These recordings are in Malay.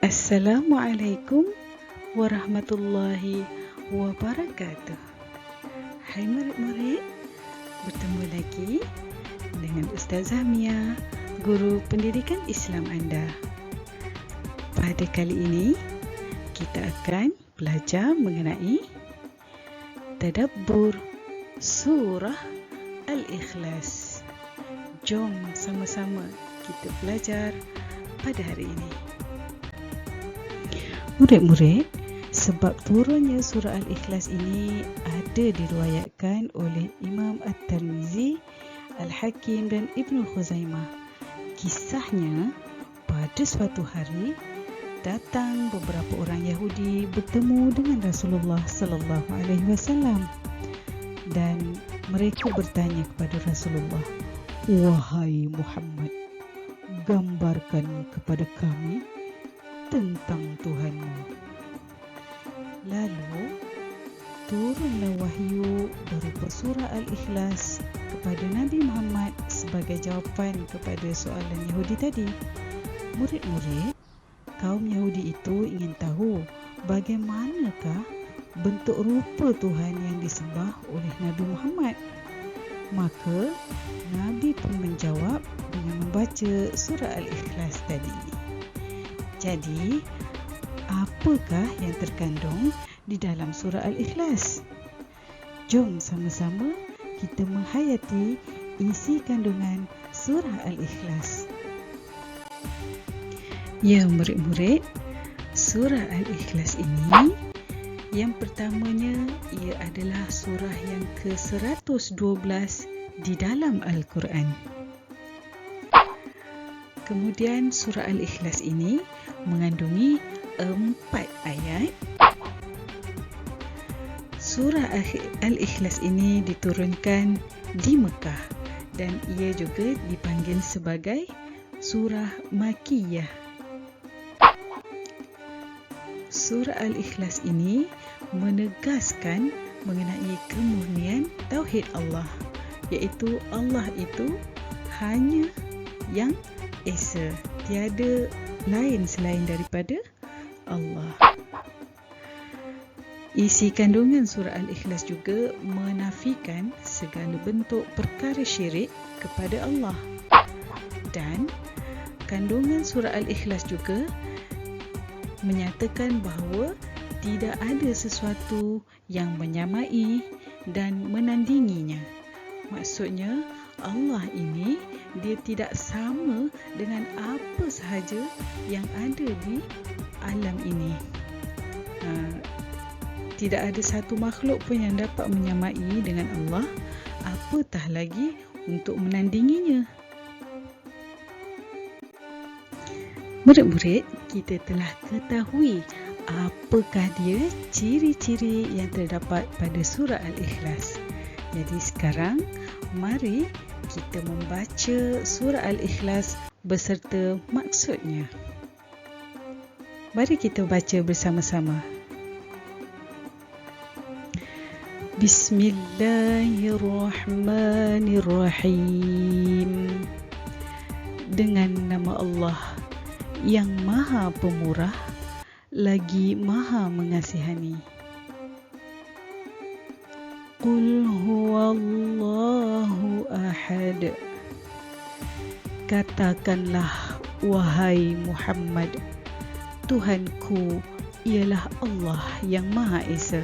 Assalamualaikum warahmatullahi wabarakatuh. Hai murid-murid, bertemu lagi dengan Ustazah Mia, guru pendidikan Islam anda. Pada kali ini, kita akan belajar mengenai tadabbur surah Al-Ikhlas. Jom sama-sama kita belajar pada hari ini. Murid-murid, sebab turunnya surah Al-Ikhlas ini ada diriwayatkan oleh Imam At-Tirmizi, Al-Hakim dan Ibnu Khuzaimah. Kisahnya, pada suatu hari datang beberapa orang Yahudi bertemu dengan Rasulullah sallallahu alaihi wasallam dan mereka bertanya kepada Rasulullah, "Wahai Muhammad, gambarkan kepada kami tentang Tuhanmu." Lalu turunlah wahyu berupa surah Al-Ikhlas kepada Nabi Muhammad sebagai jawapan kepada soalan Yahudi tadi. Murid-murid, kaum Yahudi itu ingin tahu bagaimanakah bentuk rupa Tuhan yang disembah oleh Nabi Muhammad. Maka Nabi pun menjawab dengan membaca surah Al-Ikhlas tadi. Jadi, apakah yang terkandung di dalam surah Al-Ikhlas? Jom sama-sama kita menghayati isi kandungan surah Al-Ikhlas. Ya murid-murid, surah Al-Ikhlas ini yang pertamanya ia adalah surah yang ke-112 di dalam Al-Quran. Kemudian surah Al-Ikhlas ini mengandungi 4 ayat. Surah Al-Ikhlas ini diturunkan di Mekah dan ia juga dipanggil sebagai surah Makkiyah. Surah Al-Ikhlas ini menegaskan mengenai kemurnian tauhid Allah, iaitu Allah itu hanya yang esa, tiada lain selain daripada Allah. Isi kandungan surah Al-Ikhlas juga menafikan segala bentuk perkara syirik kepada Allah. Dan kandungan surah Al-Ikhlas juga menyatakan bahawa tidak ada sesuatu yang menyamai dan menandinginya. Maksudnya, Allah ini dia tidak sama dengan apa sahaja yang ada di alam ini. Tidak ada satu makhluk pun yang dapat menyamai dengan Allah, apatah lagi untuk menandinginya. Murid-murid, kita telah ketahui apakah dia ciri-ciri yang terdapat pada surah Al-Ikhlas. Jadi sekarang, mari kita membaca surah Al-Ikhlas beserta maksudnya. Mari kita baca bersama-sama. Bismillahirrahmanirrahim. Dengan nama Allah yang Maha Pemurah lagi Maha Mengasihani. Qul huwallahu ahad. Katakanlah, wahai Muhammad, Tuhanku ialah Allah yang Maha Esa.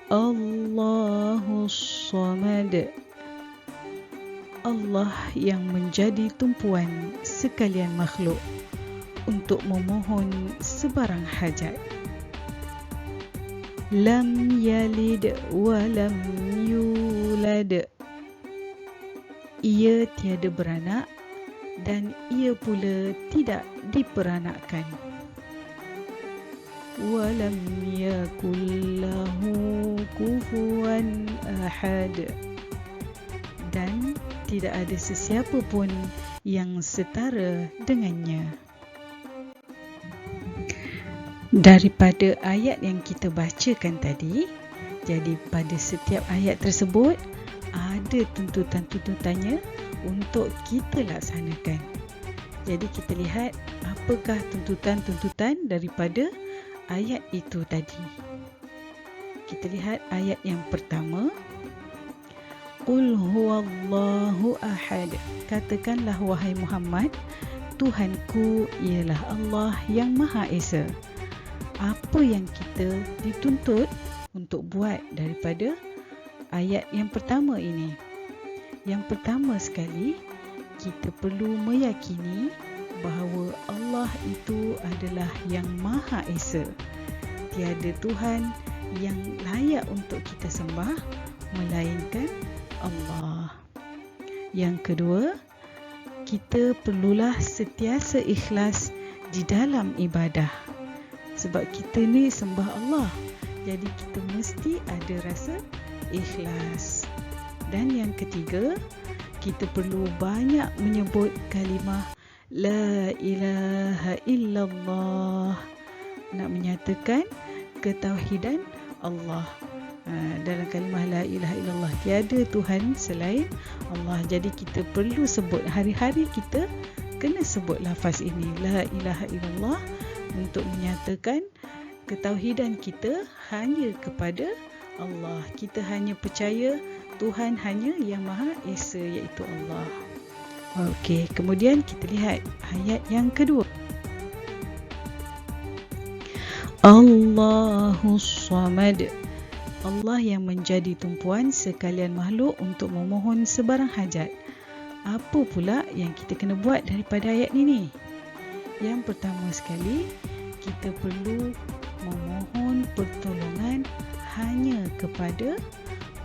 Allahus Samad. Allah yang menjadi tumpuan sekalian makhluk untuk memohon sebarang hajat. Lam yalid wa lam yulad. Ia tiada beranak dan ia pula tidak diperanakkan. Wa lam yakul lahu kufuwan ahad. Dan tidak ada sesiapa pun yang setara dengannya. Daripada ayat yang kita bacakan tadi, jadi pada setiap ayat tersebut ada tuntutan-tuntutannya untuk kita laksanakan. Jadi kita lihat apakah tuntutan-tuntutan daripada ayat itu tadi. Kita lihat ayat yang pertama. Qul huwallahu ahad. Katakanlah wahai Muhammad, Tuhanku ialah Allah yang Maha Esa. Apa yang kita dituntut untuk buat daripada ayat yang pertama ini? Yang pertama sekali, kita perlu meyakini bahawa Allah itu adalah yang Maha Esa. Tiada Tuhan yang layak untuk kita sembah melainkan Allah. Yang kedua, kita perlulah sentiasa ikhlas di dalam ibadah. Sebab kita ni sembah Allah, jadi kita mesti ada rasa ikhlas. Dan yang ketiga, kita perlu banyak menyebut kalimah La ilaha illallah, nak menyatakan ketauhidan Allah. Dalam kalimah La ilaha illallah, tiada Tuhan selain Allah. Jadi kita perlu sebut, hari-hari kita kena sebut lafaz ini, La ilaha illallah, untuk menyatakan ketauhidan kita hanya kepada Allah. Kita hanya percaya Tuhan hanya yang Maha Esa, iaitu Allah. Okey, kemudian kita lihat ayat yang kedua. Allahus Samad. Allah yang menjadi tumpuan sekalian makhluk untuk memohon sebarang hajat. Apa pula yang kita kena buat daripada ayat ini? Yang pertama sekali, kita perlu memohon pertolongan hanya kepada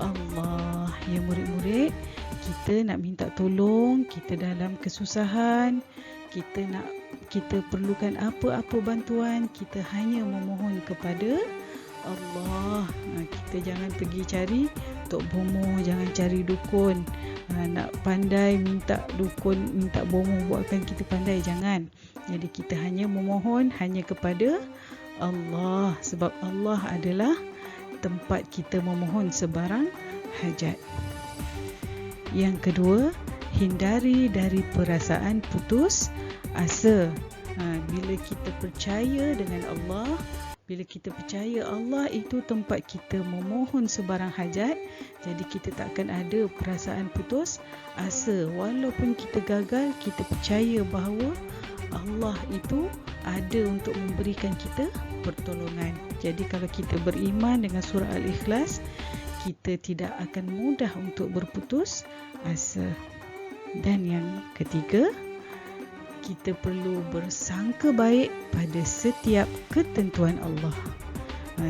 Allah. Ya murid-murid, kita nak minta tolong, kita dalam kesusahan, kita perlukan apa-apa bantuan, kita hanya memohon kepada Allah. Kita jangan pergi cari tok bomoh, jangan cari dukun. Nak pandai minta dukun, minta bomoh buatkan kita pandai, jangan. Jadi kita hanya memohon hanya kepada Allah, sebab Allah adalah tempat kita memohon sebarang hajat. Yang kedua, hindari dari perasaan putus asa. Bila kita percaya dengan Allah, bila kita percaya Allah itu tempat kita memohon sebarang hajat, jadi kita takkan ada perasaan putus asa. Walaupun kita gagal, kita percaya bahawa Allah itu ada untuk memberikan kita pertolongan. Jadi kalau kita beriman dengan surah Al-Ikhlas, kita tidak akan mudah untuk berputus asa. Dan yang ketiga, kita perlu bersangka baik pada setiap ketentuan Allah.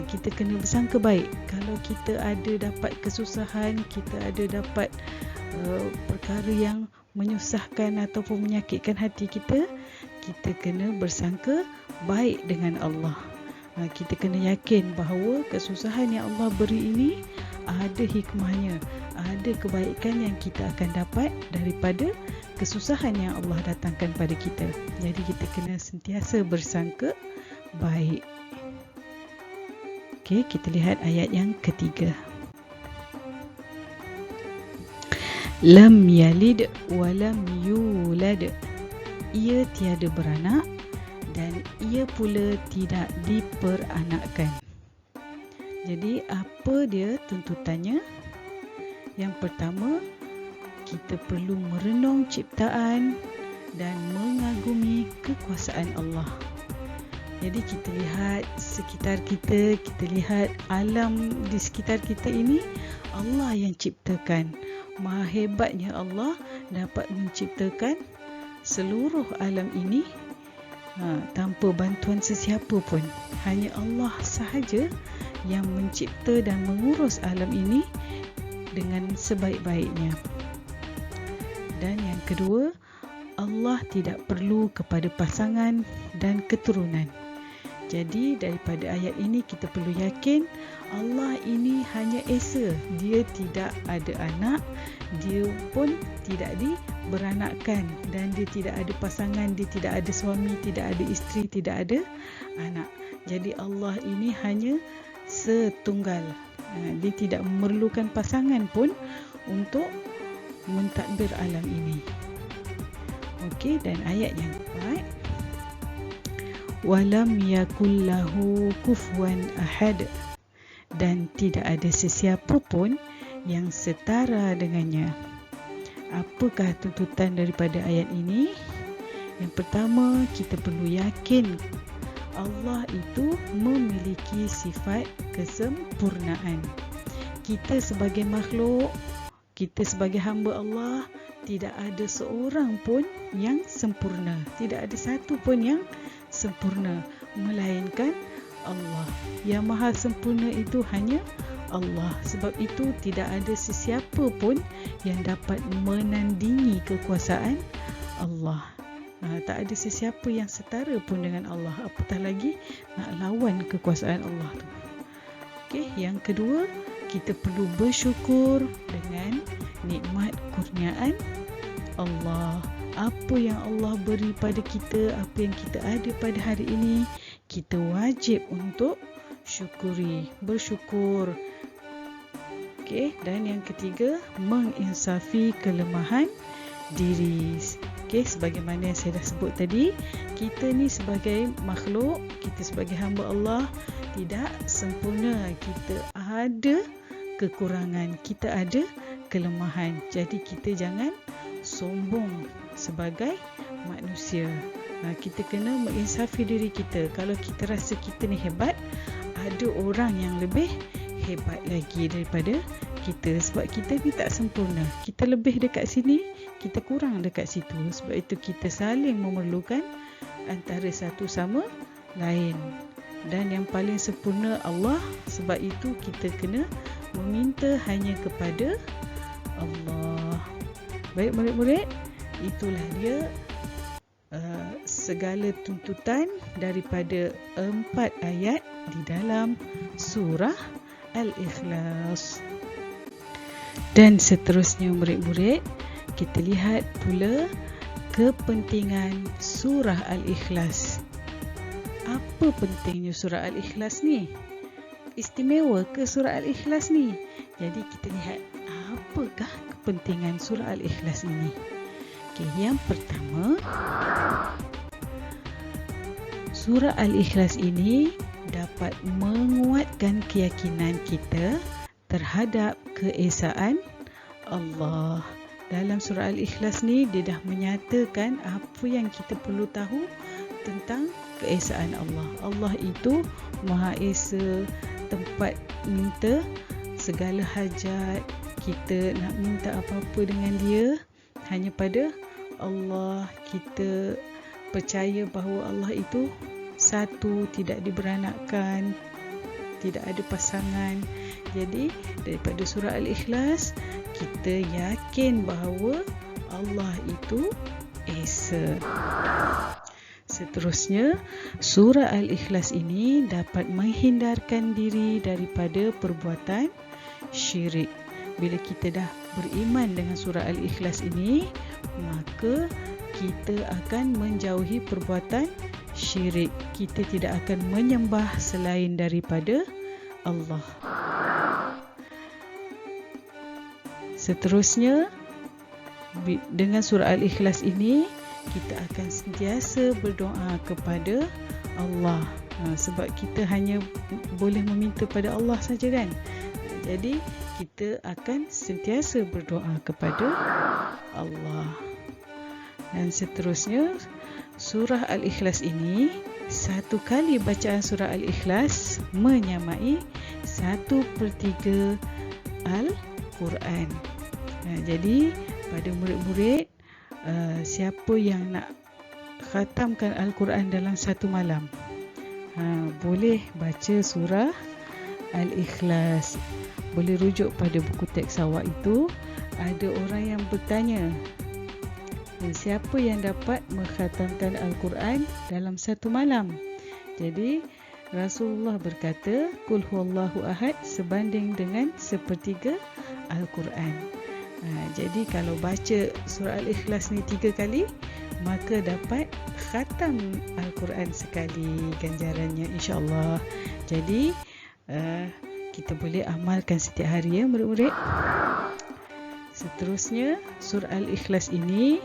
Kita kena bersangka baik. Kalau kita ada dapat kesusahan, kita ada dapat perkara yang menyusahkan ataupun menyakitkan hati kita, kita kena bersangka baik dengan Allah. Kita kena yakin bahawa kesusahan yang Allah beri ini ada hikmahnya, ada kebaikan yang kita akan dapat daripada kesusahan yang Allah datangkan pada kita. Jadi kita kena sentiasa bersangka baik. Okey, kita lihat ayat yang ketiga. Lam yalid wa lam yulad. Ia tiada beranak dan ia pula tidak diperanakkan. Jadi apa dia tuntutannya? Yang pertama, kita perlu merenung ciptaan dan mengagumi kekuasaan Allah. Jadi kita lihat sekitar kita, kita lihat alam di sekitar kita ini, Allah yang ciptakan. Maha hebatnya Allah dapat menciptakan seluruh alam ini tanpa bantuan sesiapa pun. Hanya Allah sahaja yang mencipta dan mengurus alam ini dengan sebaik-baiknya. Dan yang kedua, Allah tidak perlu kepada pasangan dan keturunan. Jadi daripada ayat ini kita perlu yakin Allah ini hanya Esa. Dia tidak ada anak, dia pun tidak diberanakkan, dan dia tidak ada pasangan, dia tidak ada suami, tidak ada isteri, tidak ada anak. Jadi Allah ini hanya setunggal. Dia tidak memerlukan pasangan pun untuk mentadbir alam ini. Okey, dan ayat yang keempat, walam yakul lahu kufuwan ahad, dan tidak ada sesiapa pun yang setara dengannya. Apakah tuntutan daripada ayat ini? Yang pertama, kita perlu yakin Allah itu memiliki sifat kesempurnaan. Kita sebagai makhluk, kita sebagai hamba Allah, tidak ada seorang pun yang sempurna. Tidak ada satu pun yang sempurna, melainkan Allah. Yang maha sempurna itu hanya Allah. Sebab itu tidak ada sesiapa pun yang dapat menandingi kekuasaan Allah. Tak ada sesiapa yang setara pun dengan Allah, apatah lagi nak lawan kekuasaan Allah tu. Okey, yang kedua, kita perlu bersyukur dengan nikmat kurniaan Allah. Apa yang Allah beri pada kita, apa yang kita ada pada hari ini, kita wajib untuk syukuri, bersyukur. Okey, dan yang ketiga, menginsafi kelemahan diri. Okey, sebagaimana yang saya dah sebut tadi, kita ni sebagai makhluk, kita sebagai hamba Allah tidak sempurna. Kita ada kekurangan, kita ada kelemahan. Jadi kita jangan sombong sebagai manusia. Kita kena menginsafi diri kita. Kalau kita rasa kita ni hebat, ada orang yang lebih hebat lagi daripada kita. Sebab kita ni tak sempurna. Kita lebih dekat sini, kita kurang dekat situ. Sebab itu kita saling memerlukan antara satu sama lain. Dan yang paling sempurna Allah. Sebab itu kita kena meminta hanya kepada Allah. Baik murid-murid, itulah dia segala tuntutan daripada 4 ayat di dalam surah Al-Ikhlas. Dan seterusnya murid-murid, kita lihat pula kepentingan surah Al-Ikhlas. Apa pentingnya surah Al-Ikhlas ni? Istimewa ke surah Al-Ikhlas ni? Jadi kita lihat apakah kepentingan surah Al-Ikhlas ini. Okey, yang pertama, surah Al-Ikhlas ini dapat menguatkan keyakinan kita terhadap keesaan Allah. Dalam surah Al-Ikhlas ni, dia dah menyatakan apa yang kita perlu tahu tentang keesaan Allah. Allah itu Maha Esa, tempat minta segala hajat. Kita nak minta apa-apa dengan dia, hanya pada Allah. Kita percaya bahawa Allah itu satu, tidak diberanakkan, tidak ada pasangan. Jadi daripada surah Al-Ikhlas, kita yakin bahawa Allah itu Esa. Seterusnya, surah Al-Ikhlas ini dapat menghindarkan diri daripada perbuatan syirik. Bila kita dah beriman dengan surah Al-Ikhlas ini, maka kita akan menjauhi perbuatan syirik. Kita tidak akan menyembah selain daripada Allah. Seterusnya, dengan surah Al-Ikhlas ini, kita akan sentiasa berdoa kepada Allah. Sebab kita hanya boleh meminta pada Allah saja kan. Jadi kita akan sentiasa berdoa kepada Allah. Dan seterusnya, surah Al-Ikhlas ini, satu kali bacaan surah Al-Ikhlas menyamai 1/3 Al-Quran. Jadi pada murid-murid, siapa yang nak khatamkan Al-Quran dalam satu malam, boleh baca surah Al-Ikhlas. Boleh rujuk pada buku teks awak itu. Ada orang yang bertanya, siapa yang dapat mengkhatamkan Al-Quran dalam satu malam? Jadi Rasulullah berkata, Qul huwallahu ahad sebanding dengan 1/3 Al-Quran. Jadi kalau baca surah Al-Ikhlas ni 3 kali, maka dapat khatam Al-Quran sekali ganjarannya, insya-Allah. Jadi kita boleh amalkan setiap hari ya murid-murid. Seterusnya, surah Al-Ikhlas ini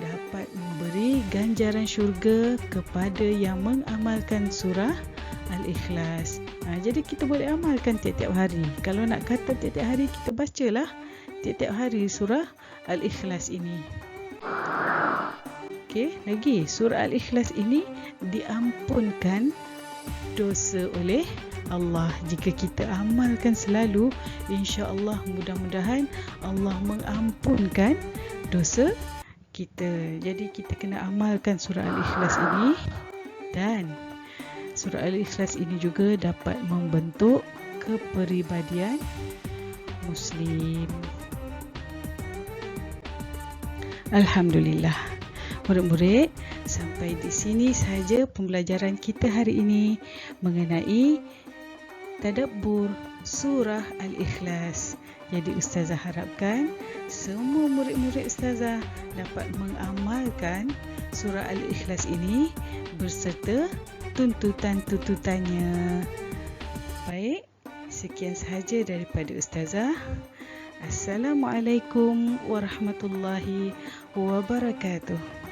dapat memberi ganjaran syurga kepada yang mengamalkan surah Al-Ikhlas. Jadi kita boleh amalkan tiap-tiap hari. Kalau nak kata tiap-tiap hari, kita bacalah tiap-tiap hari surah Al-Ikhlas ini. Okey, lagi surah Al-Ikhlas ini diampunkan dosa oleh Allah. Jika kita amalkan selalu, insya-Allah, mudah-mudahan Allah mengampunkan dosa kita. Jadi kita kena amalkan surah Al-Ikhlas ini, dan surah Al-Ikhlas ini juga dapat membentuk kepribadian Muslim. Alhamdulillah. Murid-murid, sampai di sini sahaja pembelajaran kita hari ini mengenai tadabbur surah Al-Ikhlas. Jadi Ustazah harapkan semua murid-murid Ustazah dapat mengamalkan surah Al-Ikhlas ini berserta tuntutan-tuntutannya. Baik, sekian sahaja daripada Ustazah. Assalamualaikum warahmatullahi wabarakatuh.